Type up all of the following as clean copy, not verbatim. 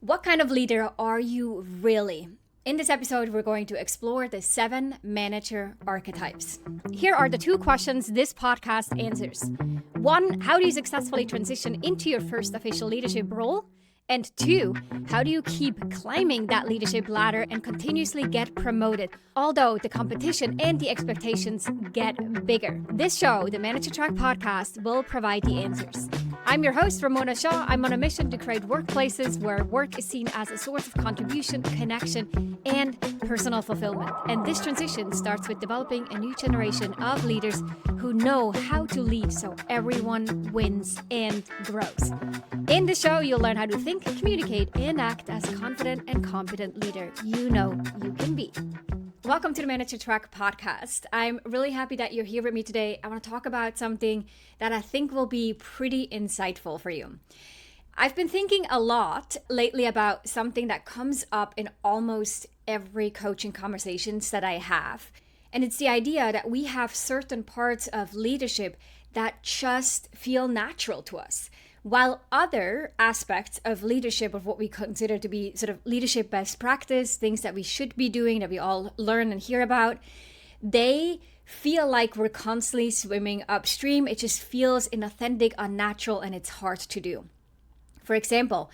What kind of leader are you really? In this episode, we're going to explore the 7 manager archetypes. Here are the 2 questions this podcast answers. 1, how do you successfully transition into your first official leadership role? And 2, how do you keep climbing that leadership ladder and continuously get promoted, although the competition and the expectations get bigger? This show, the Manager Track podcast, will provide the answers. I'm your host, Ramona. I'm on a mission to create workplaces where work is seen as a source of contribution, connection, and personal fulfillment. And this transition starts with developing a new generation of leaders who know how to lead so everyone wins and grows. In this show, you'll learn how to think, communicate, and act as a confident and competent leader you know you can be. Welcome to the Manager Track podcast. I'm really happy that you're here with me today. I want to talk about something that I think will be pretty insightful for you. I've been thinking a lot lately about something that comes up in almost every coaching conversations that I have. And it's the idea that we have certain parts of leadership that just feel natural to us, while other aspects of leadership, of what we consider to be sort of leadership best practice, things that we should be doing, that we all learn and hear about, they feel like we're constantly swimming upstream. It just feels inauthentic, unnatural, and it's hard to do. For example,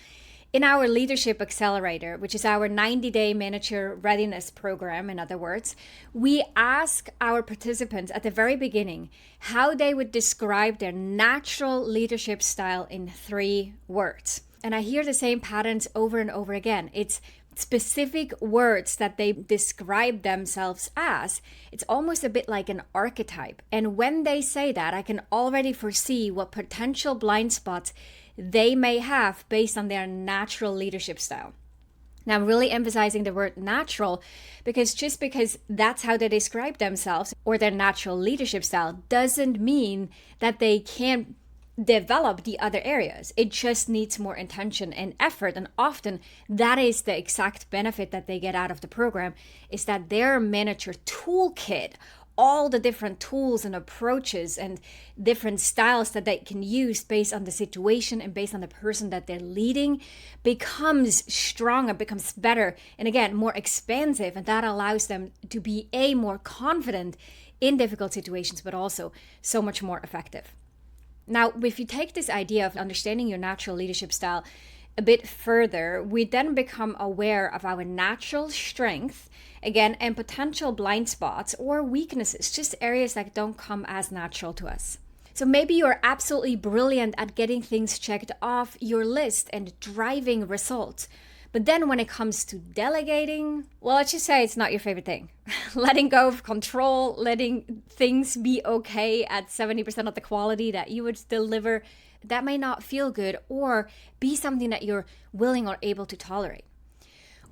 in our Leadership Accelerator, which is our 90-day manager readiness program, in other words, we ask our participants at the very beginning how they would describe their natural leadership style in 3 words. And I hear the same patterns over and over again. It's specific words that they describe themselves as. It's almost a bit like an archetype. And when they say that, I can already foresee what potential blind spots they may have based on their natural leadership style. Now, I'm really emphasizing the word natural because just because that's how they describe themselves or their natural leadership style doesn't mean that they can't develop the other areas. It just needs more intention and effort. And often that is the exact benefit that they get out of the program, is that their manager toolkit, all the different tools and approaches and different styles that they can use based on the situation and based on the person that they're leading, becomes stronger, becomes better, and again, more expansive. And that allows them to be more confident in difficult situations, but also so much more effective. Now, if you take this idea of understanding your natural leadership style a bit further, we then become aware of our natural strength, again, and potential blind spots or weaknesses, just areas that don't come as natural to us. So maybe you're absolutely brilliant at getting things checked off your list and driving results. But then when it comes to delegating, well, let's just say it's not your favorite thing. Letting go of control, letting things be okay at 70% of the quality that you would deliver, that may not feel good or be something that you're willing or able to tolerate.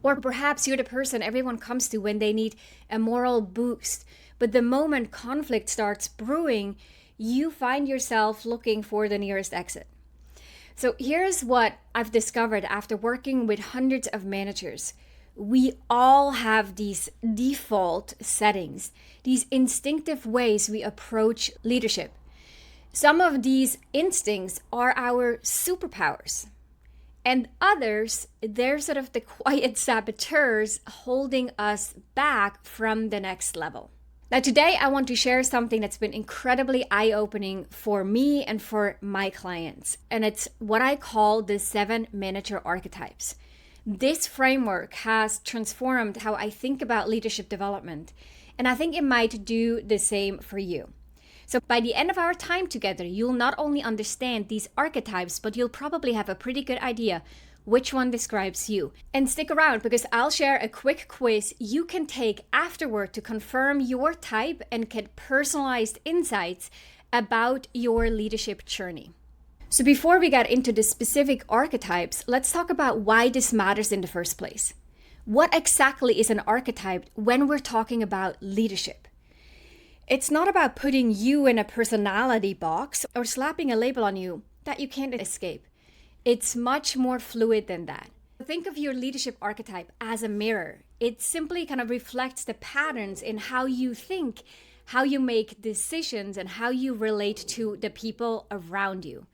Or perhaps you're the person everyone comes to when they need a moral boost. But the moment conflict starts brewing, you find yourself looking for the nearest exit. So here's what I've discovered after working with hundreds of managers. We all have these default settings, these instinctive ways we approach leadership. Some of these instincts are our superpowers. And others, they're sort of the quiet saboteurs holding us back from the next level. Now, today I want to share something that's been incredibly eye-opening for me and for my clients. And it's what I call the 7 manager archetypes. This framework has transformed how I think about leadership development. And I think it might do the same for you. So by the end of our time together, you'll not only understand these archetypes, but you'll probably have a pretty good idea which one describes you. And stick around because I'll share a quick quiz you can take afterward to confirm your type and get personalized insights about your leadership journey. So before we get into the specific archetypes, let's talk about why this matters in the first place. What exactly is an archetype when we're talking about leadership? It's not about putting you in a personality box or slapping a label on you that you can't escape. It's much more fluid than that. Think of your leadership archetype as a mirror. It simply kind of reflects the patterns in how you think, how you make decisions, and how you relate to the people around you.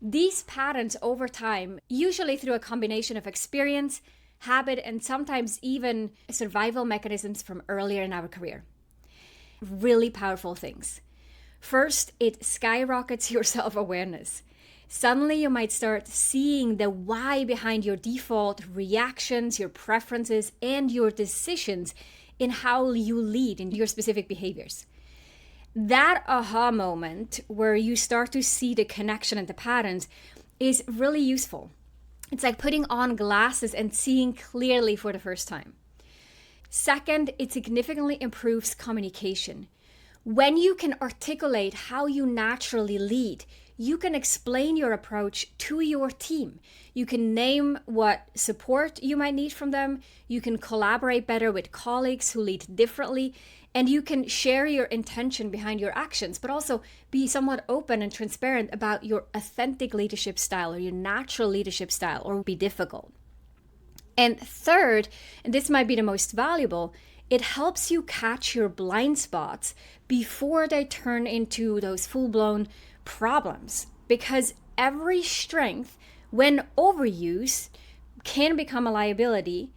These patterns over time, usually through a combination of experience, habit, and sometimes even survival mechanisms from earlier in our career. Really powerful things. First, it skyrockets your self-awareness. Suddenly, you might start seeing the why behind your default reactions, your preferences, and your decisions in how you lead in your specific behaviors. That aha moment where you start to see the connection and the patterns is really useful. It's like putting on glasses and seeing clearly for the first time. Second, it significantly improves communication. When you can articulate how you naturally lead, you can explain your approach to your team. You can name what support you might need from them. You can collaborate better with colleagues who lead differently. And you can share your intention behind your actions, but also be somewhat open and transparent about your authentic leadership style or your natural leadership style, or be difficult. And third, and this might be the most valuable, it helps you catch your blind spots before they turn into those full-blown problems. Because every strength, when overused, can become a liability,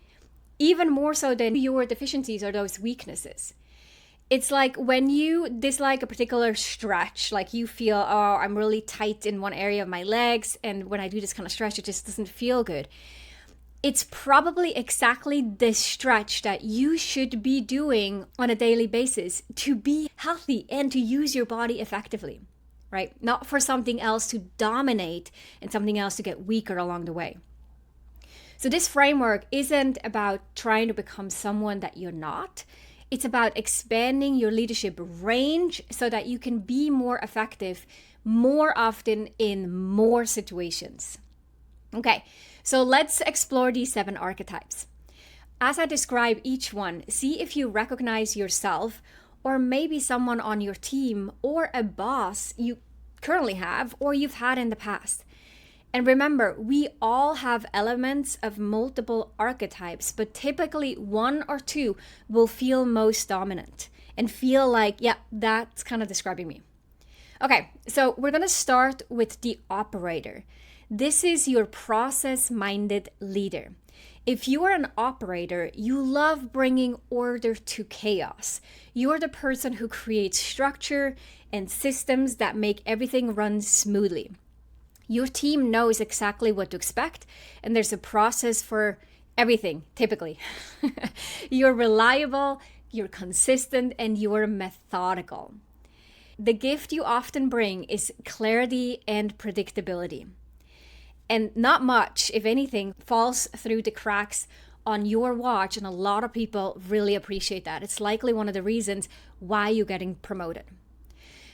even more so than your deficiencies or those weaknesses. It's like when you dislike a particular stretch, like you feel, oh, I'm really tight in one area of my legs, and when I do this kind of stretch, it just doesn't feel good. It's probably exactly this stretch that you should be doing on a daily basis to be healthy and to use your body effectively, right? Not for something else to dominate and something else to get weaker along the way. So this framework isn't about trying to become someone that you're not. It's about expanding your leadership range so that you can be more effective more often in more situations. Okay, so let's explore these 7 archetypes. As I describe each one, see if you recognize yourself or maybe someone on your team or a boss you currently have or you've had in the past. And remember, we all have elements of multiple archetypes, but typically 1 or 2 will feel most dominant and feel like, yeah, that's kind of describing me. Okay, so we're going to start with the operator. This is your process-minded leader. If you are an operator, you love bringing order to chaos. You're the person who creates structure and systems that make everything run smoothly. Your team knows exactly what to expect, and there's a process for everything, typically. You're reliable, you're consistent, and you're methodical. The gift you often bring is clarity and predictability. And not much, if anything, falls through the cracks on your watch, and a lot of people really appreciate that. It's likely one of the reasons why you're getting promoted.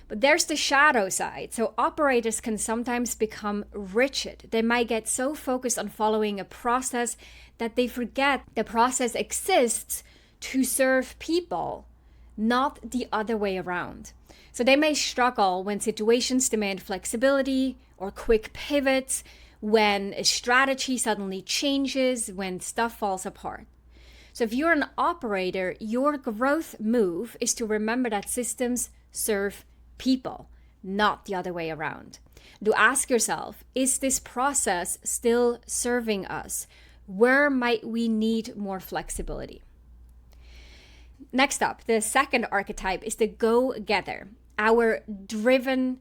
But there's the shadow side. So operators can sometimes become rigid. They might get so focused on following a process that they forget the process exists to serve people, not the other way around. So they may struggle when situations demand flexibility or quick pivots, when a strategy suddenly changes, when stuff falls apart. So if you're an operator, your growth move is to remember that systems serve people, not the other way around. To ask yourself, is this process still serving us? Where might we need more flexibility? Next up, the second archetype is the go-getter, our driven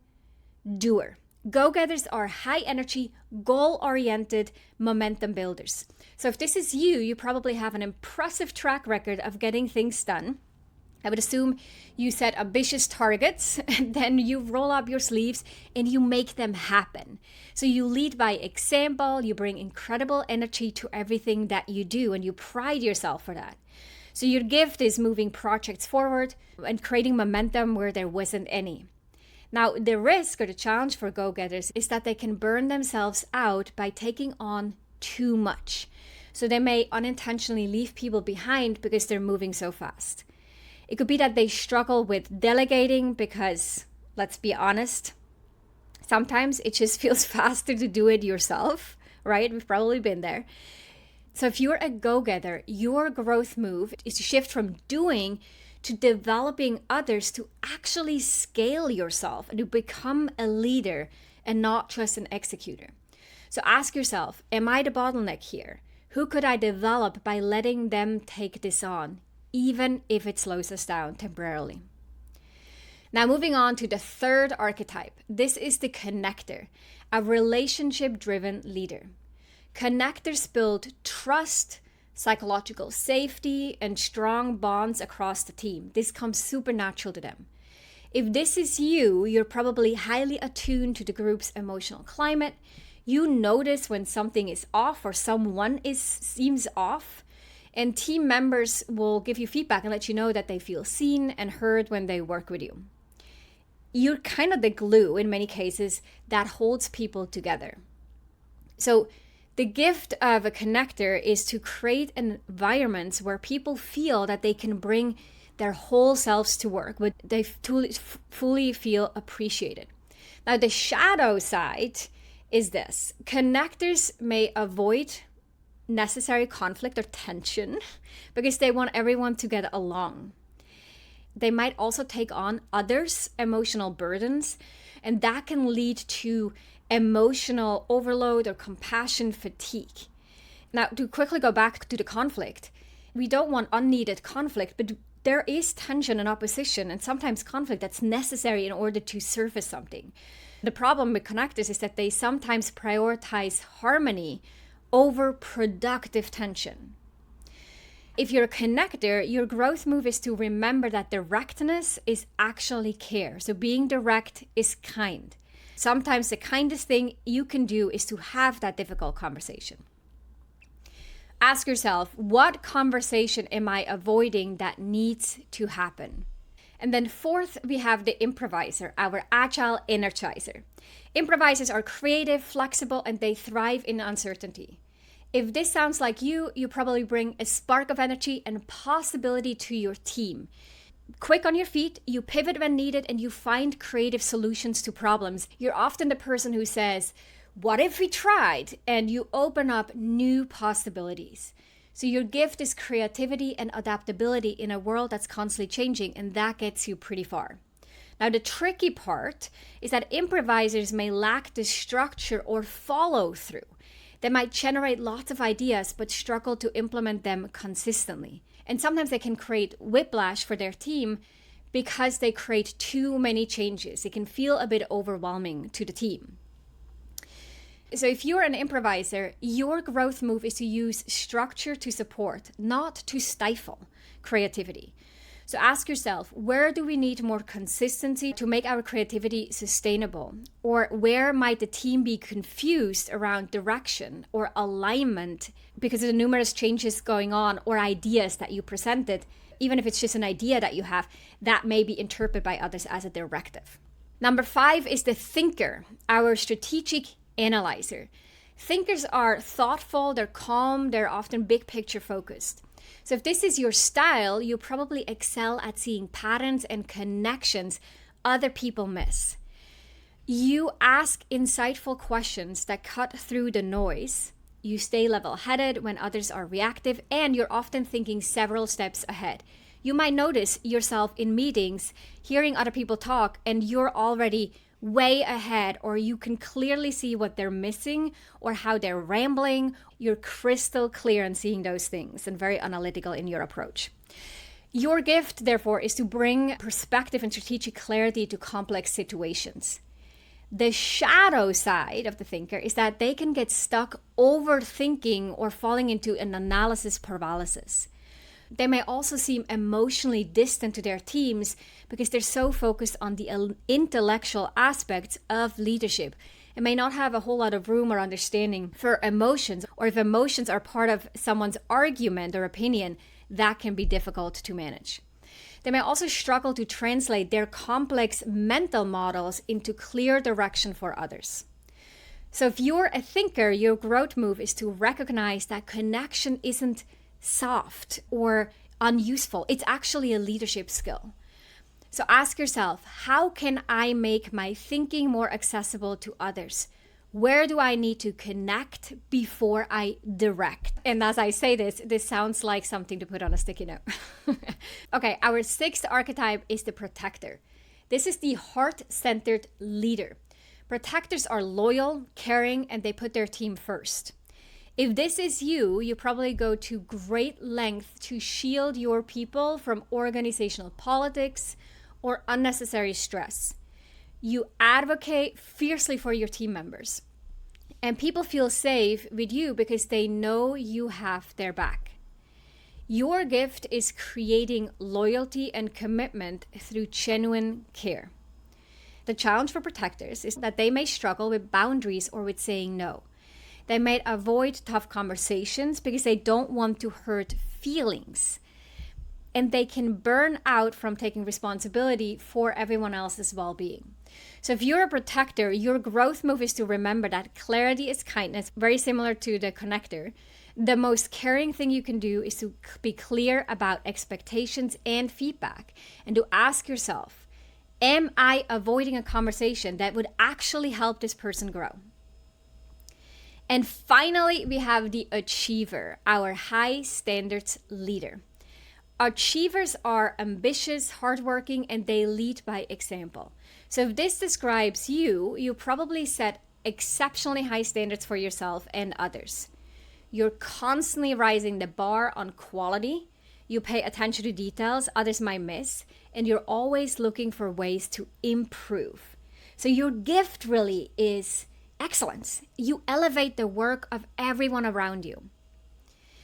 doer. Go-getters are high energy, goal-oriented momentum builders. So if this is you, you probably have an impressive track record of getting things done. I would assume you set ambitious targets, and then you roll up your sleeves and you make them happen. So you lead by example, you bring incredible energy to everything that you do, and you pride yourself for that. So your gift is moving projects forward and creating momentum where there wasn't any. Now, the risk or the challenge for go-getters is that they can burn themselves out by taking on too much. So they may unintentionally leave people behind because they're moving so fast. It could be that they struggle with delegating because, let's be honest, sometimes it just feels faster to do it yourself, right? We've probably been there. So if you're a go-getter, your growth move is to shift from doing to developing others to actually scale yourself and to become a leader and not just an executor. So ask yourself, am I the bottleneck here? Who could I develop by letting them take this on, even if it slows us down temporarily? Now, moving on to the third archetype. This is the connector, a relationship-driven leader. Connectors build trust, psychological safety, and strong bonds across the team. This comes super natural to them. If this is you, you're probably highly attuned to the group's emotional climate. You notice when something is off or someone seems off, and team members will give you feedback and let you know that they feel seen and heard when they work with you. You're kind of the glue in many cases that holds people together. So the gift of a connector is to create environments where people feel that they can bring their whole selves to work, but they fully feel appreciated. Now, the shadow side is this. Connectors may avoid necessary conflict or tension because they want everyone to get along. They might also take on others' emotional burdens, and that can lead to emotional overload or compassion fatigue. Now, to quickly go back to the conflict, we don't want unneeded conflict, but there is tension and opposition and sometimes conflict that's necessary in order to surface something. The problem with connectors is that they sometimes prioritize harmony over productive tension. If you're a connector, your growth move is to remember that directness is actually care. So being direct is kind. Sometimes the kindest thing you can do is to have that difficult conversation. Ask yourself, what conversation am I avoiding that needs to happen? And then fourth, we have the improviser, our agile energizer. Improvisers are creative, flexible, and they thrive in uncertainty. If this sounds like you probably bring a spark of energy and possibility to your team. Quick on your feet, you pivot when needed, and you find creative solutions to problems. You're often the person who says, what if we tried? And you open up new possibilities. So your gift is creativity and adaptability in a world that's constantly changing, and that gets you pretty far. Now, the tricky part is that improvisers may lack the structure or follow through. They might generate lots of ideas, but struggle to implement them consistently. And sometimes they can create whiplash for their team because they create too many changes. It can feel a bit overwhelming to the team. So if you're an improviser, your growth move is to use structure to support, not to stifle creativity. So ask yourself, where do we need more consistency to make our creativity sustainable? Or where might the team be confused around direction or alignment because of the numerous changes going on or ideas that you presented, even if it's just an idea that you have, that may be interpreted by others as a directive. Number 5 is the thinker, our strategic analyzer. Thinkers are thoughtful, they're calm, they're often big picture focused. So if this is your style, you probably excel at seeing patterns and connections other people miss. You ask insightful questions that cut through the noise. You stay level-headed when others are reactive, and you're often thinking several steps ahead. You might notice yourself in meetings, hearing other people talk, and you're already way ahead, or you can clearly see what they're missing or how they're rambling. You're crystal clear in seeing those things and very analytical in your approach. Your gift, therefore, is to bring perspective and strategic clarity to complex situations. The shadow side of the thinker is that they can get stuck overthinking or falling into an analysis paralysis. They may also seem emotionally distant to their teams because they're so focused on the intellectual aspects of leadership and may not have a whole lot of room or understanding for emotions, or if emotions are part of someone's argument or opinion, that can be difficult to manage. They may also struggle to translate their complex mental models into clear direction for others. So if you're a thinker, your growth move is to recognize that connection isn't soft or unuseful. It's actually a leadership skill. So ask yourself, how can I make my thinking more accessible to others? Where do I need to connect before I direct? And as I say this sounds like something to put on a sticky note. Okay, our 6th archetype is the protector. This is the heart-centered leader. Protectors are loyal, caring, and they put their team first. If this is you, you probably go to great length to shield your people from organizational politics or unnecessary stress. You advocate fiercely for your team members. And people feel safe with you because they know you have their back. Your gift is creating loyalty and commitment through genuine care. The challenge for protectors is that they may struggle with boundaries or with saying no. They may avoid tough conversations because they don't want to hurt feelings. And they can burn out from taking responsibility for everyone else's well-being. So if you're a protector, your growth move is to remember that clarity is kindness, very similar to the connector. The most caring thing you can do is to be clear about expectations and feedback, and to ask yourself, am I avoiding a conversation that would actually help this person grow? And finally, we have the achiever, our high standards leader. Achievers are ambitious, hardworking, and they lead by example. So if this describes you, you probably set exceptionally high standards for yourself and others. You're constantly raising the bar on quality. You pay attention to details others might miss, and you're always looking for ways to improve. So your gift really is excellence. You elevate the work of everyone around you.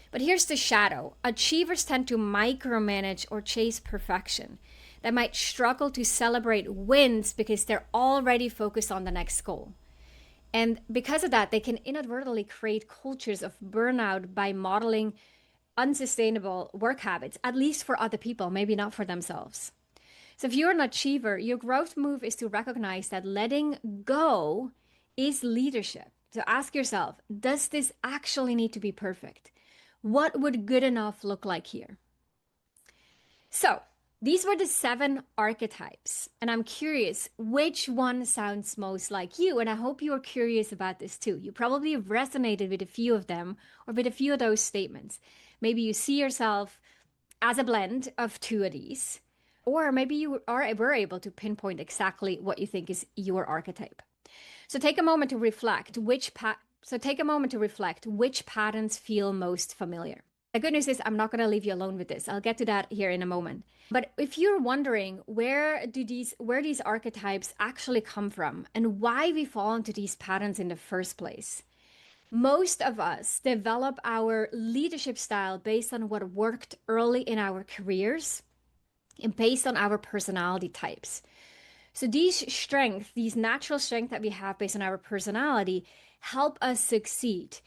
But here's the shadow. Achievers tend to micromanage or chase perfection. They might struggle to celebrate wins because they're already focused on the next goal. And because of that, they can inadvertently create cultures of burnout by modeling unsustainable work habits, at least for other people, maybe not for themselves. So if you're an achiever, your growth move is to recognize that letting go is leadership. So ask yourself, does this actually need to be perfect? What would good enough look like here? So these were the 7 archetypes, and I'm curious which one sounds most like you, and I hope you're curious about this too. You probably resonated with a few of them or with a few of those statements. Maybe you see yourself as a blend of 2 of these, or maybe you were able to pinpoint exactly what you think is your archetype. So take a moment to reflect which patterns feel most familiar. The good news is I'm not going to leave you alone with this. I'll get to that here in a moment. But if you're wondering where these archetypes actually come from and why we fall into these patterns in the first place, most of us develop our leadership style based on what worked early in our careers and based on our personality types. So these natural strengths that we have based on our personality help us succeed,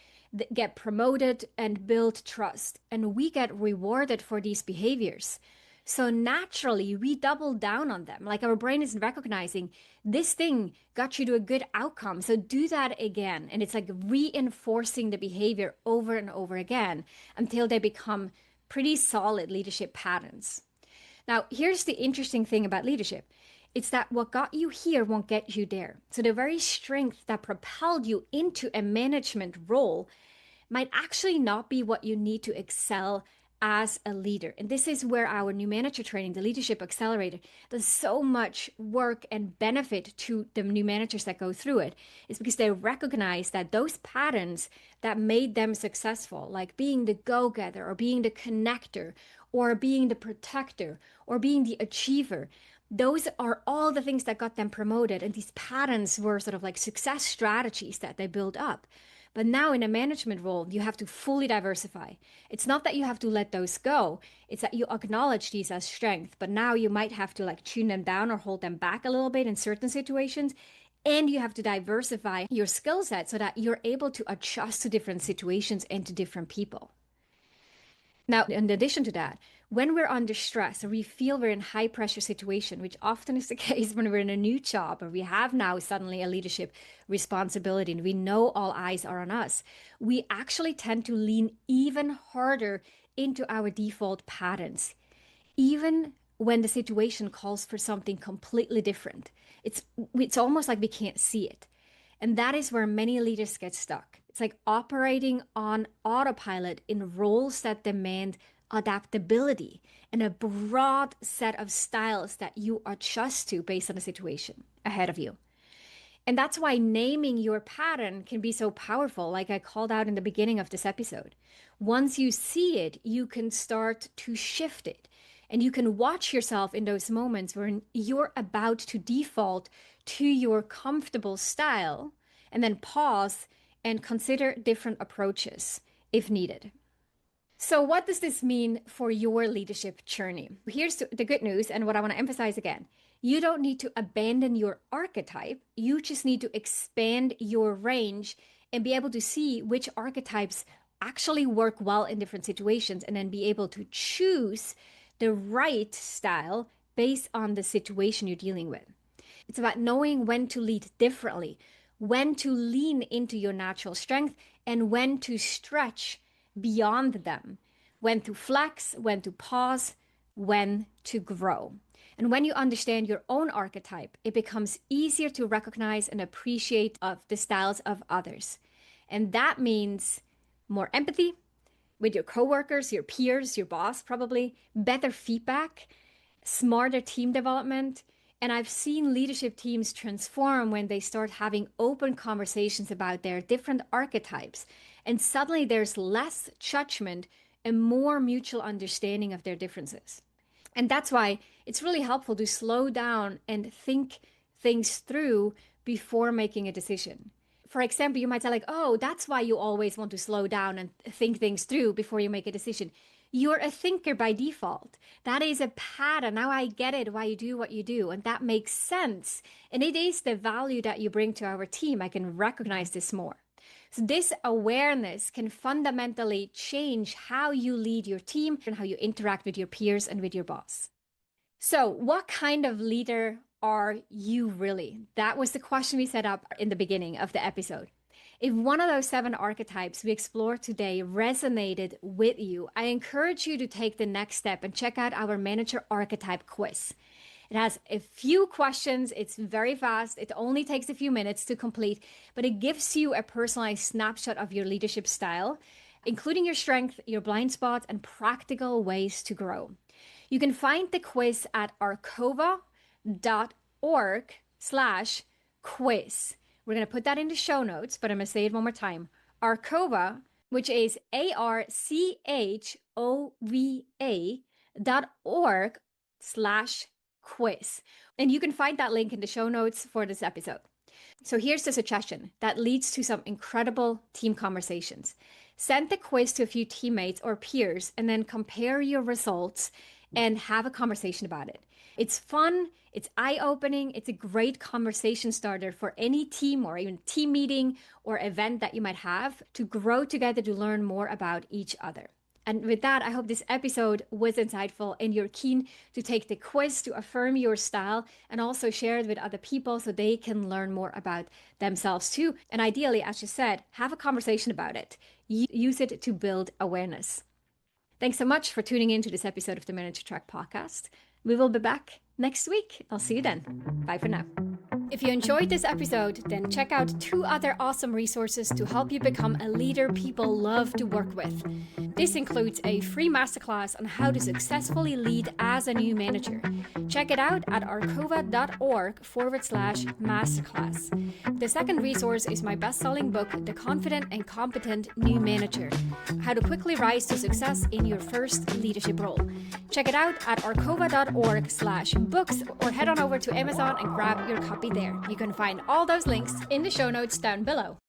get promoted, and build trust. And we get rewarded for these behaviors. So naturally, we double down on them. Like our brain is recognizing this thing got you to a good outcome. So do that again. And it's like reinforcing the behavior over and over again until they become pretty solid leadership patterns. Now, here's the interesting thing about leadership. It's that what got you here won't get you there. So the very strength that propelled you into a management role might actually not be what you need to excel as a leader. And this is where our new manager training, the Leadership Accelerator, does so much work and benefit to the new managers that go through it. It's because they recognize that those patterns that made them successful, like being the go-getter or being the connector or being the protector or being the achiever, those are all the things that got them promoted. And these patterns were sort of like success strategies that they built up. But now in a management role, you have to fully diversify. It's not that you have to let those go. It's that you acknowledge these as strength, but now you might have to like tune them down or hold them back a little bit in certain situations. And you have to diversify your skill set so that you're able to adjust to different situations and to different people. Now, in addition to that, when we're under stress or we feel we're in high pressure situation, which often is the case when we're in a new job or we have now suddenly a leadership responsibility and we know all eyes are on us, we actually tend to lean even harder into our default patterns, even when the situation calls for something completely different. It's almost like we can't see it. And that is where many leaders get stuck. It's like operating on autopilot in roles that demand adaptability and a broad set of styles that you adjust to based on the situation ahead of you. And that's why naming your pattern can be so powerful, like I called out in the beginning of this episode. Once you see it, you can start to shift it. And you can watch yourself in those moments where you're about to default to your comfortable style, and then pause and consider different approaches if needed. So, what does this mean for your leadership journey? Here's the good news, and what I want to emphasize again. You don't need to abandon your archetype. You just need to expand your range and be able to see which archetypes actually work well in different situations, and then be able to choose the right style based on the situation you're dealing with. It's about knowing when to lead differently, when to lean into your natural strength, and when to stretch beyond them, when to flex, when to pause, when to grow. And when you understand your own archetype, it becomes easier to recognize and appreciate of the styles of others. And that means more empathy with your coworkers, your peers, your boss probably, better feedback, smarter team development. And I've seen leadership teams transform when they start having open conversations about their different archetypes. And suddenly there's less judgment and more mutual understanding of their differences. And that's why it's really helpful to slow down and think things through before making a decision. For example, you might say like, oh, that's why you always want to slow down and think things through before you make a decision. You're a thinker by default. That is a pattern. Now I get it why you do what you do. And that makes sense. And it is the value that you bring to our team. I can recognize this more. So this awareness can fundamentally change how you lead your team and how you interact with your peers and with your boss. So what kind of leader are you really? That was the question we set up in the beginning of the episode. If one of those 7 archetypes we explored today resonated with you, I encourage you to take the next step and check out our Manager Archetype quiz. It has a few questions. It's very fast. It only takes a few minutes to complete, but it gives you a personalized snapshot of your leadership style, including your strength, your blind spots, and practical ways to grow. You can find the quiz at arcova.org/quiz. We're going to put that in the show notes, but I'm going to say it one more time. Arcova, which is archova.org/quiz. And you can find that link in the show notes for this episode. So here's the suggestion that leads to some incredible team conversations. Send the quiz to a few teammates or peers and then compare your results and have a conversation about it. It's fun, it's eye-opening, it's a great conversation starter for any team or even team meeting or event that you might have to grow together to learn more about each other. And with that, I hope this episode was insightful and you're keen to take the quiz to affirm your style and also share it with other people so they can learn more about themselves too. And ideally, as you said, have a conversation about it. Use it to build awareness. Thanks so much for tuning in to this episode of the Manager Track podcast. We will be back next week. I'll see you then. Bye for now. If you enjoyed this episode, then check out 2 other awesome resources to help you become a leader people love to work with. This includes a free masterclass on how to successfully lead as a new manager. Check it out at arcova.org/masterclass. The second resource is my best-selling book, The Confident and Competent New Manager: How to Quickly Rise to Success in Your First Leadership Role. Check it out at arcova.org/books or head on over to Amazon and grab your copy there. You can find all those links in the show notes down below.